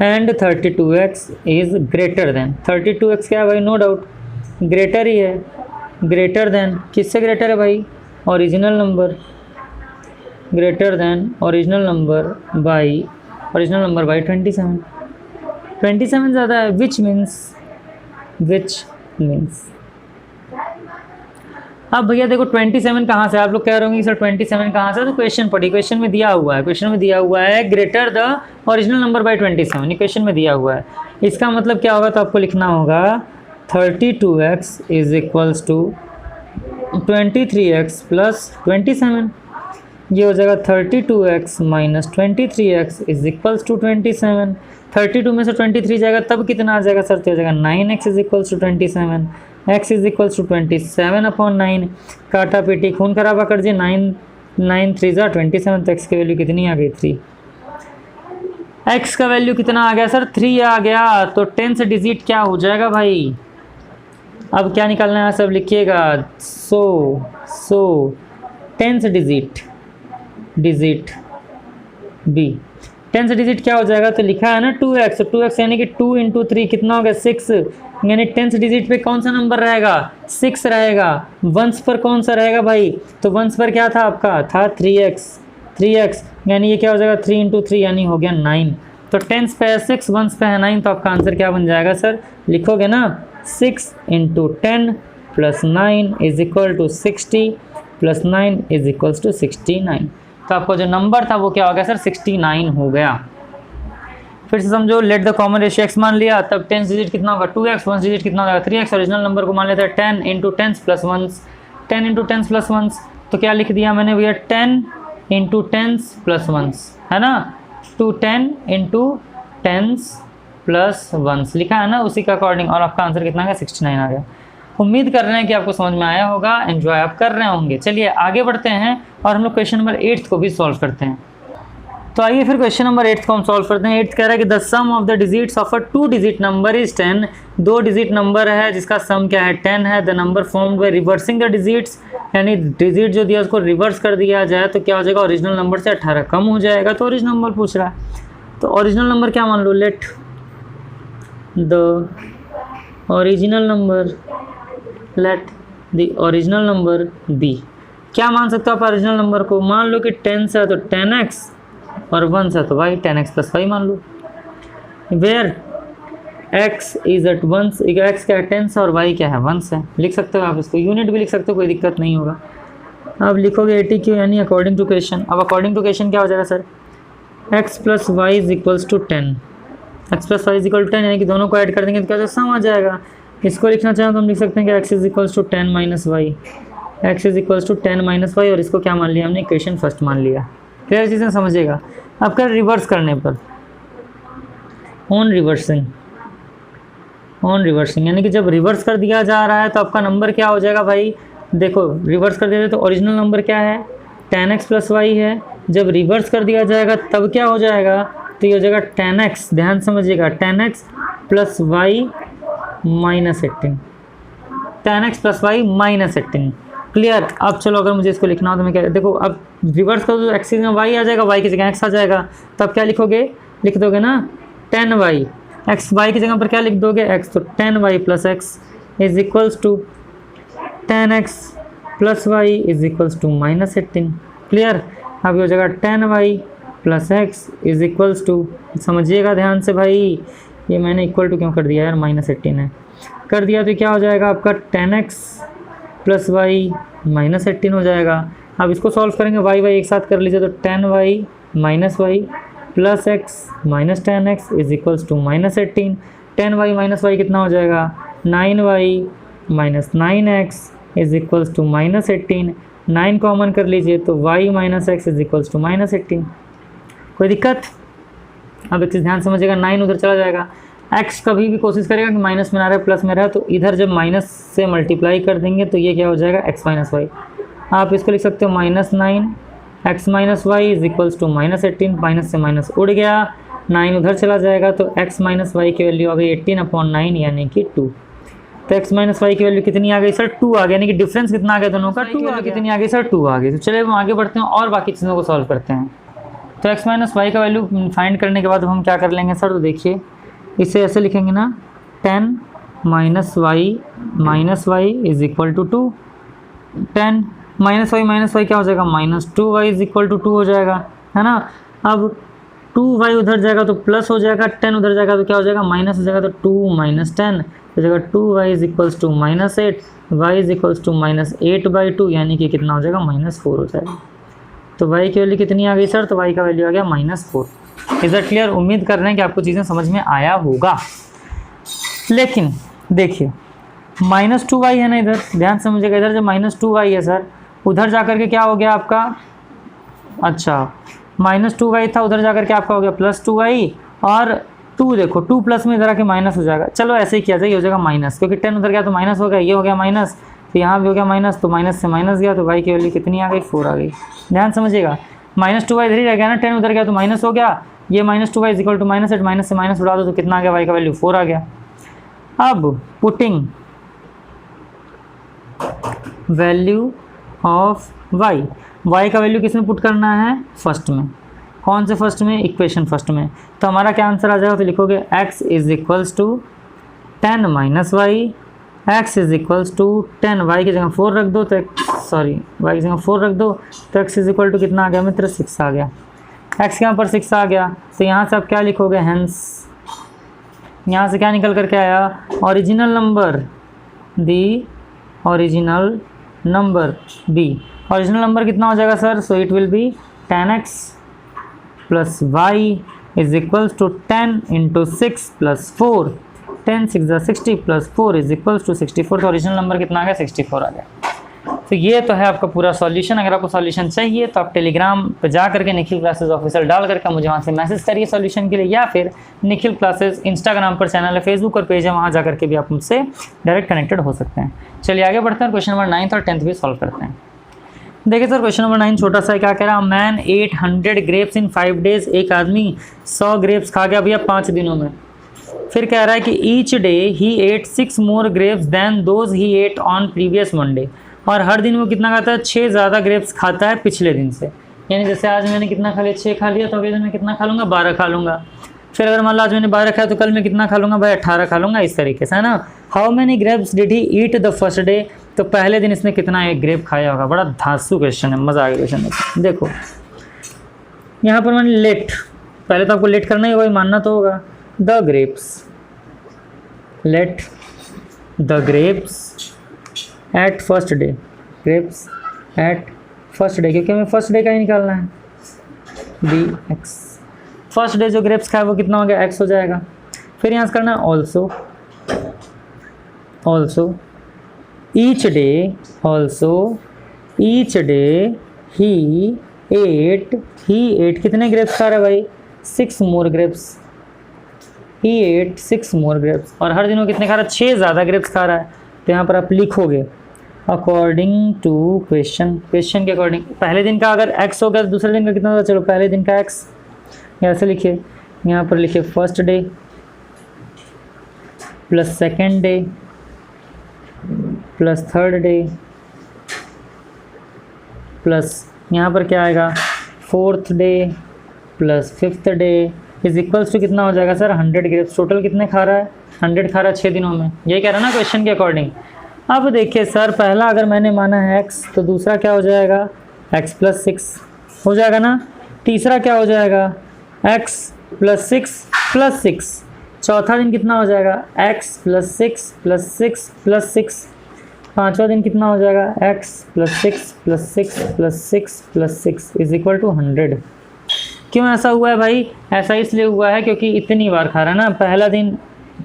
And 32x is greater than, 32x क्या है भाई, नो डाउट ग्रेटर ही है। ग्रेटर देन किससे ग्रेटर है भाई, original number, greater than original number by 27। 27 ज़्यादा है, विच मीन्स अब भैया देखो 27 कहाँ से, आप लोग कह रहे होंगे सर 27 कहाँ से, तो क्वेश्चन पढ़िए, क्वेश्चन में दिया हुआ है greater the original number by 27, question में दिया हुआ है। इसका मतलब क्या होगा, तो आपको लिखना होगा 32x is equals to 23x plus 27। ये हो जाएगा 32x minus 23x is equals to 27। 32 में से 23 जाएगा तब कितना आ जाएगा सर, तो हो जाएगा 9x is equals to 27। x is equals to 27/9। काटा पीटी खून खराबा कर दिए, 9 3 जा 27, तो x की वैल्यू कितनी आ गई 3। x का वैल्यू कितना आ गया सर, 3 आ गया। तो 10th डिजिट क्या हो जाएगा भाई, अब क्या निकालना है सब लिखिएगा। सो 10th digit B, 10th digit क्या हो जाएगा, तो लिखा है ना 2x, 2x यानी कि 2 इंटू 3 कितना हो गया 6, यानी 10th डिजिट पे कौन सा नंबर रहेगा, 6 रहेगा। वंस पर कौन सा रहेगा भाई, तो वंस पर क्या था आपका, था 3x, यानी ये क्या हो जाएगा 3 इंटू 3 यानी हो गया 9। तो 10th पे है 6, वंस पे है 9, तो आपका आंसर क्या बन जाएगा सर, लिखोगे ना 6 into 10 plus 9 is equal to 60 plus 9 is equal to 69। तो आपका जो नंबर था वो क्या हो गया सर, 69 हो गया। फिर से समझो, late the common ratio x मान लिया, तब 10th डिजिट कितना होगा 2x, 1st डिजिट कितना होगा 3x, ओरिजिनल नंबर को मान लेते हैं 10 इंटू 10 प्लस 1, 10 इंटू 10 प्लस 1, तो क्या लिख दिया मैंने भैया 10 इंटू 10 प्लस 1 है ना, 10 इंटू 10 प्लस 1 लिखा है ना, उसी के अकॉर्डिंग, और आपका आंसर कितना आ गया 69 आ गया। उम्मीद कर रहे हैं कि आपको समझ में आया होगा, एंजॉय आप कर रहे होंगे। चलिए आगे बढ़ते हैं और हम लोग क्वेश्चन नंबर 8 को भी सॉल्व करते हैं। तो आइए फिर क्वेश्चन नंबर 8 को हम सॉल्व करते हैं। 8 कह रहा है कि the sum of the digits of a 2 digit number is 10। 2 digit number है जिसका सम क्या है 10 है। The number formed by reversing the digits, यानी डिजिट जो दिया उसको रिवर्स कर दिया जाए तो क्या हो जाएगा, ओरिजिनल नंबर से 18 कम हो जाएगा। तो ओरिजिनल नंबर पूछ रहा है, तो ओरिजिनल नंबर क्या मान लो, let the original number be. क्या मान सकते हो आप ओरिजिनल नंबर को, मान लो कि 10 से है तो 10x और 1 से तो y, 10x प्लस y मान लो। Where x is at 1, x क्या है 10 से और y क्या है 1 से। लिख सकते हो आप इसको, यूनिट भी लिख सकते हो, कोई दिक्कत नहीं होगा। अब लिखोगे 80 यानी अकॉर्डिंग टू क्वेश्चन। अब अकॉर्डिंग टू क्वेश्चन क्या हो जाएगा sir, x plus y is equals to 10, x plus y is equal to 10, यानी कि दोनों को ऐड कर देंगे तो क्या सम आ जाएगा। इसको लिखना चाहें तो हम लिख सकते हैं कि x is equals to 10 minus y, x is equals to 10 minus y, और इसको क्या मान लिया हमने, इक्वेशन फर्स्ट मान लिया। क्लियर चीज़ें समझिएगा। अब कर रिवर्स करने पर, ऑन रिवर्सिंग ऑन रिवर्सिंग, यानी कि जब रिवर्स कर दिया जा रहा है तो आपका नंबर क्या हो जाएगा भाई, देखो रिवर्स कर दिया जाए तो ओरिजिनल नंबर क्या है 10x प्लस वाई है, जब रिवर्स कर दिया जाएगा तब क्या हो जाएगा, तो ये हो जाएगा 10x, ध्यान समझिएगा 10x plus y minus 18, 10x plus y minus 18, clear. अब चलो अगर मुझे इसको लिखना हो तो मैं क्या, देखो अब रिवर्स करो तो एक्स की जगह वाई आ जाएगा, वाई की जगह एक्स आ जाएगा, तो अब क्या लिखोगे, लिख दोगे ना 10y, एक्स वाई की जगह पर क्या लिख दोगे x, तो 10y plus x is equals to 10x plus y is equals to minus 18, clear. अब ये हो जाएगा 10y plus x is equals to, समझिएगा ध्यान से भाई, ये मैंने इक्वल टू क्यों कर दिया यार, माइनस 18 है, कर दिया तो क्या हो जाएगा आपका 10x प्लस वाई माइनस 18 हो जाएगा। अब इसको सॉल्व करेंगे, वाई वाई एक साथ कर लीजिए, तो 10y minus y plus x minus 10x is equals to minus 18, 10y minus y कितना हो जाएगा 9y minus 9x is equals to minus 18, 9 common कर लीजिए तो y minus x is equals to minus 18, कोई दिक्कत। अब एक चीज़ ध्यान समझिएगा, 9 उधर चला जाएगा, x कभी भी कोशिश करेगा कि माइनस में ना रहे प्लस में रहे, तो इधर जब माइनस से मल्टीप्लाई कर देंगे तो ये क्या हो जाएगा x माइनस वाई, आप इसको लिख सकते हो minus 9 x minus y is equals to minus 18, minus से माइनस उड़ गया, 9 उधर चला जाएगा तो x माइनस वाई की वैल्यू आ गई 18/9 यानी कि 2, तो x माइनस वाई की वैल्यू कितनी आ गई सर 2 आ गया, यानी कि डिफरेंस कितना आ गया दोनों का 2 आ गया, कितनी आ गई सर 2 आ गई। तो चलिए हम आगे बढ़ते हैं और बाकी चीज़ों को सॉल्व करते हैं। तो x माइनस वाई का वैल्यू फाइंड करने के बाद हम क्या कर लेंगे सर, तो देखिए इसे ऐसे लिखेंगे ना 10 minus y is equal to 2, 10 minus y क्या हो जाएगा -2y इज इक्वल टू 2 हो जाएगा, है ना। अब 2y उधर जाएगा तो प्लस हो जाएगा, 10 उधर जाएगा तो क्या हो जाएगा माइनस हो जाएगा, तो 2 माइनस 10 हो जाएगा, 2y is equals to -8, y is equals to -8/2 यानी कि कितना हो जाएगा -4 हो जाएगा। तो y की वैल्यू कितनी आ गई सर, तो y का वैल्यू आ गया -4। Is that clear. उम्मीद कर रहे हैं कि आपको चीज़ें समझ में आया होगा। लेकिन देखिए -2y है ना, इधर ध्यान समझिएगा, इधर जब -2y है सर, उधर जाकर के क्या हो गया आपका, अच्छा -2y था, उधर जाकर के आपका हो गया +2y, और 2 देखो 2 प्लस में इधर आके माइनस हो जाएगा, चलो ऐसे ही किया जाए, ये हो जाएगा माइनस, क्योंकि 10 उधर गया तो माइनस हो गया, ये हो गया माइनस, तो यहाँ भी हो गया माइनस, तो माइनस से माइनस गया तो y की वैल्यू कितनी आ गई 4 आ गई। ध्यान समझिएगा, -2y इधर ही रह गया ना, 10 उधर गया तो माइनस हो गया, ये -2y is equal to -8, minus से माइनस उड़ा दो तो कितना आ गया, y का वैल्यू 4 आ गया। अब पुटिंग वैल्यू ऑफ y का वैल्यू किस में पुट करना है, फर्स्ट में, कौन से फर्स्ट में, इक्वेशन फर्स्ट में, तो हमारा क्या आंसर आ जाएगा, तो लिखोगे x is equals to 10 minus y, x is equals to 10, y की जगह 4 रख दो तो y की जगह 4 रख दो तो x इज इक्वल टू कितना आ गया मित्र 6 आ गया, x के यहाँ पर 6 आ गया, तो यहाँ से आप क्या लिखोगे, हेंस यहाँ से क्या निकल करके आया, original number the original number b, original number कितना हो जाएगा sir, so it will be 10x plus y is equals to 10 into 6 plus 4, 10 6 60 plus 4 is equals to 64, तो ओरिजिनल नंबर कितना आ गया 64 आ गया। तो ये तो है आपका पूरा सॉल्यूशन। अगर आपको सॉल्यूशन चाहिए तो आप टेलीग्राम पे जा करके निखिल क्लासेस ऑफिशियल डाल करके मुझे वहाँ से मैसेज करिए सॉल्यूशन के लिए, या फिर निखिल क्लासेस इंस्टाग्राम पर चैनल है, फेसबुक पर पेज है, वहाँ जा करके भी आप मुझसे डायरेक्ट कनेक्टेड हो सकते हैं। चलिए आगे बढ़ते हैं, क्वेश्चन नंबर 9 और 10 भी सॉल्व करते हैं। देखिए सर क्वेश्चन नंबर 9 छोटा सा क्या कह रहा है, मैन 800 ग्रेप्स इन 5 डेज, एक आदमी 100 ग्रेप्स खा गया भैया 5 दिनों में। फिर कह रहा है कि each day he ate 6 more grapes than those he ate on previous Monday, और हर दिन वो कितना खाता है, 6 ज़्यादा ग्रेप्स खाता है पिछले दिन से। यानी जैसे आज मैंने कितना खा लिया, 6 खा लिया, तो अगले दिन मैं कितना खा लूँगा, 12 खा लूँगा। फिर अगर मान लो आज मैंने 12 खाया तो कल मैं कितना खा लूँगा भाई, 18 खा लूँगा, इस तरीके से, है ना। How many grapes did he eat the first day, तो पहले दिन इसने कितना एक ग्रेप खाया होगा। बड़ा धांसू क्वेश्चन है, मज़ा आ गया क्वेश्चन में। देखो यहाँ पर मैंने लेट, पहले तो आपको लेट करना ही होगा, मानना तो होगा, the grapes, let the grapes at first day, grapes at first day, क्योंकि हमें फर्स्ट डे का ही निकालना है, बी एक्स, फर्स्ट डे जो ग्रेप्स खाए वो कितना हो गया, एक्स हो जाएगा। फिर यहाँ से करना है also, also each day, also each day he ate कितने ग्रेप्स खा रहा है भाई, 6 more grapes, he ate 6 more grapes, और हर दिन वो कितने खा रहा है, 6 ज़्यादा ग्रेप्स खा रहा है। तो यहाँ पर आप लिखोगे अकॉर्डिंग टू क्वेश्चन के अकॉर्डिंग, पहले दिन का अगर x हो गया तो दूसरे दिन का कितना होगा, चलो पहले दिन का x ऐसे लिखिए, यहाँ पर लिखिए first day plus second day plus third day plus यहाँ पर क्या आएगा fourth day plus fifth day is equals to कितना हो जाएगा सर 100 ग्रेप्स। टोटल कितने खा रहा है, 100 खा रहा है 6 दिनों में, यही कह रहा है ना क्वेश्चन के अकॉर्डिंग। अब देखिए सर पहला अगर मैंने माना है x तो दूसरा क्या हो जाएगा x प्लस 6 हो जाएगा ना, तीसरा क्या हो जाएगा x प्लस 6 प्लस 6, चौथा दिन कितना हो जाएगा x प्लस 6 प्लस 6 प्लस 6, पाँचवा दिन कितना हो जाएगा x plus 6 plus 6 plus 6 plus 6 is equal to 100। क्यों ऐसा हुआ है भाई, ऐसा इसलिए हुआ है क्योंकि इतनी बार खा रहा है ना, पहला दिन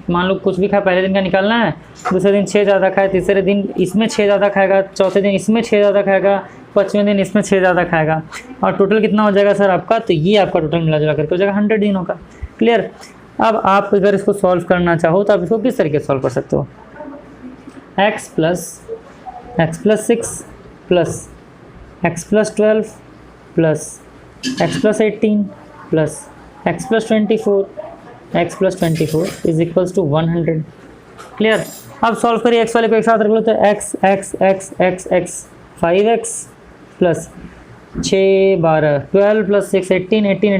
मान लो कुछ भी खा, पहले दिन का निकालना है, दूसरे दिन 6 ज़्यादा खाए, तीसरे दिन इसमें 6 ज़्यादा खाएगा, चौथे दिन इसमें 6 ज़्यादा खाएगा, पाँचवें दिन इसमें 6 ज़्यादा खाएगा, और टोटल कितना हो जाएगा सर आपका, तो ये आपका टोटल मिला जुला करके हो जाएगा 100 दिनों का। क्लियर। अब आप अगर इसको सॉल्व करना चाहो तो आप इसको किस तरीके से सॉल्व कर सकते हो, x plus 6 plus x plus 12 plus x plus 18 plus x plus 24 is equals to 100। Clear. अब सॉल्व करिए, x वाले को एक साथ रख लो तो x 5x plus 6 12 12 plus 6 18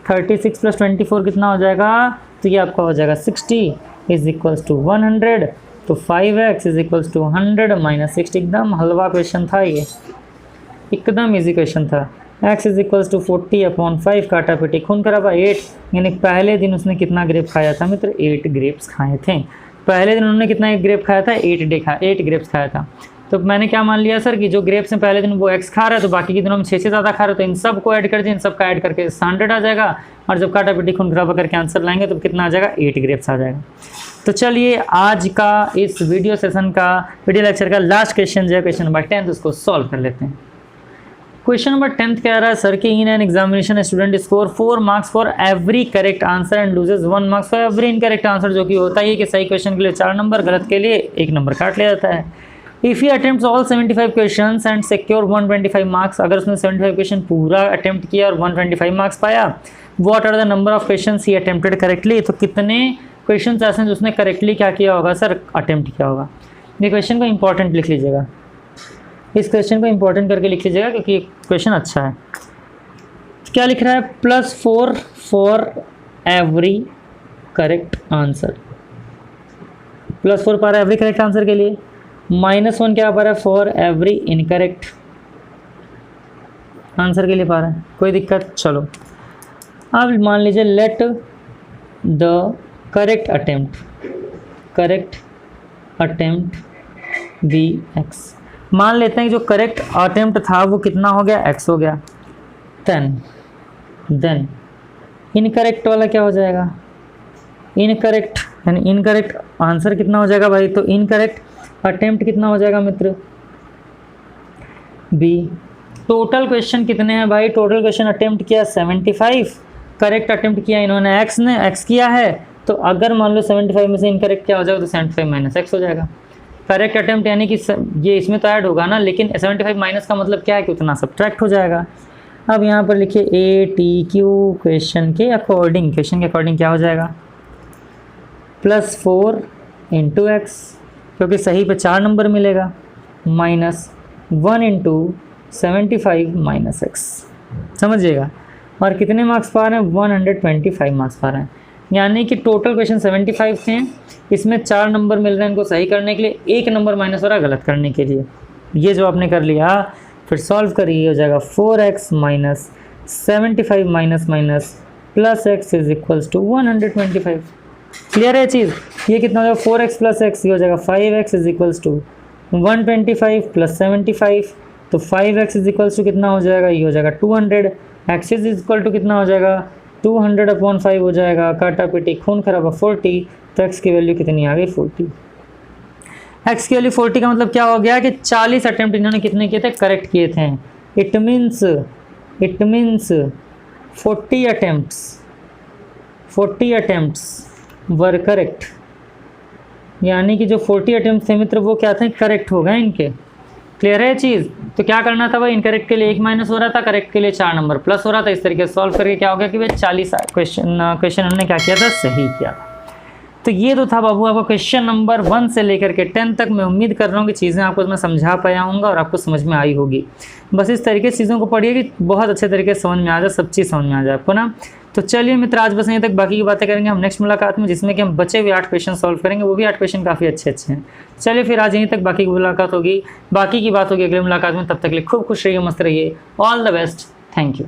36 plus 24 कितना हो जाएगा, तो ये आपका हो जाएगा 60 इज इक्वल्स टू 100। तो 5x is equals to 100 minus 60, एकदम हलवा क्वेश्चन था ये, एकदम इजी क्वेश्चन था। x इज इक्वल्स टू 40/5 काटा पीटी खून करा 8, यानी पहले दिन उसने कितना ग्रेप खाया था मित्र, 8 ग्रेप्स खाए थे। पहले दिन उन्होंने कितना ग्रेप खाया था, 8 ग्रेप्स खाया था। तो मैंने क्या मान लिया सर कि जो ग्रेप्स हैं पहले दिन वो x खा रहा है, तो बाकी के दिनों में 6 से ज़्यादा खा रहा है, तो इन सब को ऐड कर दिए, इन सब का ऐड करके 100 आ जाएगा, और जब काटा पीटी खून खराबा करके आंसर लाएंगे तो कितना आ जाएगा, 8 ग्रेप्स आ जाएगा। तो चलिए आज का इस वीडियो सेशन का वीडियो लेक्चर का लास्ट क्वेश्चन जो है क्वेश्चन नंबर 10, उसको सॉल्व कर लेते हैं। क्वेश्चन नंबर 10 कह रहा है सर कि in an examination student score 4 marks for every correct answer and loses 1 marks for every incorrect answer, जो कि होता है कि सही क्वेश्चन के लिए 4 नंबर, गलत के लिए 1 नंबर काट लिया जाता है। If he attempts all 75 questions and secure 125 marks, अगर उसने 75 क्वेश्चन पूरा अटेम्प्ट किया और 125 मार्क्स पाया, what are the number of questions he attempted correctly, तो कितने क्वेश्चन ऐसे हैं जो उसने करेक्टली क्या किया होगा सर, अटेम्प्ट किया होगा। ये क्वेश्चन को इंपॉर्टेंट लिख लीजिएगा, इस क्वेश्चन को इंपॉर्टेंट करके लिख लीजिएगा क्योंकि क्वेश्चन अच्छा है। क्या लिख रहा है, +4 फॉर एवरी करेक्ट आंसर, +4 पा रहा है एवरी करेक्ट आंसर के लिए, -1 क्या पा रहा है फॉर एवरी इनकरेक्ट आंसर के लिए पा रहा है, कोई दिक्कत। चलो अब मान लीजिए let the correct attempt be x, मान लेते हैं कि जो करेक्ट अटेम्प्ट था वो कितना हो गया, x हो गया। देन इनकरेक्ट वाला क्या हो जाएगा, इनकरेक्ट यानी इनकरेक्ट आंसर कितना हो जाएगा भाई, तो इनकरेक्ट अटेम्प्ट कितना हो जाएगा मित्र, b। टोटल क्वेश्चन कितने हैं भाई, टोटल क्वेश्चन अटेम्प्ट किया 75, करेक्ट अटेम्प्ट किया इन्होंने x ने, x किया है, तो अगर मान लो 75 में से इनकरेक्ट क्या हो जाएगा, तो 75 माइनस x हो जाएगा। करेक्ट अटेम्प्ट यानी कि ये इसमें तो ऐड होगा ना, लेकिन 75 माइनस का मतलब क्या है कि उतना सब्ट्रैक्ट हो जाएगा। अब यहाँ पर लिखिए ATQ क्वेश्चन के अकॉर्डिंग क्या हो जाएगा, +4 इंटू x, क्योंकि सही पे 4 नंबर मिलेगा, -1 इंटू 75 माइनस x, समझिएगा। और कितने मार्क्स पा रहे हैं, 125 मार्क्स पा रहे हैं, यानी कि टोटल क्वेश्चन 75 थे, इसमें 4 नंबर मिल रहे हैं इनको सही करने के लिए, 1 नंबर माइनस हो रहा है गलत करने के लिए। ये जो आपने कर लिया, फिर सॉल्व करिए, हो जाएगा 4x minus 75 minus plus x is equals to 125। Clear है चीज़, ये कितना हो जाएगा 4x प्लस x, ये हो जाएगा 5x is equals to 125 plus 75, तो 5x इज इक्वल्स टू कितना हो जाएगा, ये हो जाएगा 200, x इज इक्वल टू कितना हो जाएगा 200/5 हो जाएगा, काटा पीटी खून खराबा 40, तो x की वैल्यू कितनी आ गई 40। x की वैल्यू 40 का मतलब क्या हो गया कि 40 अटेम्प्ट इन्होंने कितने किए थे, करेक्ट किए थे। It means 40 40 attempts were correct, यानी कि जो 40 अटेम्प्ट थे मित्र वो क्या थे, करेक्ट हो गए इनके। क्लियर है चीज़। तो क्या करना था भाई, इनकरेक्ट के लिए 1 माइनस हो रहा था, करेक्ट के लिए 4 नंबर प्लस हो रहा था। इस तरीके से सॉल्व करके क्या हो गया कि भाई 40 क्वेश्चन उन्होंने क्या किया था, सही किया। तो ये तो था बाबू आपका क्वेश्चन नंबर 1 से लेकर के 10 तक। मैं उम्मीद कर रहा हूँ कि चीज़ें आपको मैं समझा पाया हूँगा और आपको समझ में आई होगी। बस इस तरीके से चीज़ों को पढ़िए कि बहुत अच्छे तरीके से समझ में आ जाए, सब चीज़ समझ में आ जाए आपको ना। तो चलिए मित्र, आज बस यहीं तक, बाकी की बातें करेंगे हम नेक्स्ट मुलाकात में, जिसमें कि हम बचे हुए 8 क्वेश्चन सॉल्व करेंगे। वो भी 8 क्वेश्चन काफ़ी अच्छे हैं। चलिए फिर आज यहीं तक, बाकी की मुलाकात होगी, बाकी की बात होगी अगली मुलाकात में। तब तक के लिए खूब खुश रहिए, मस्त रहिए। All the best, thank you.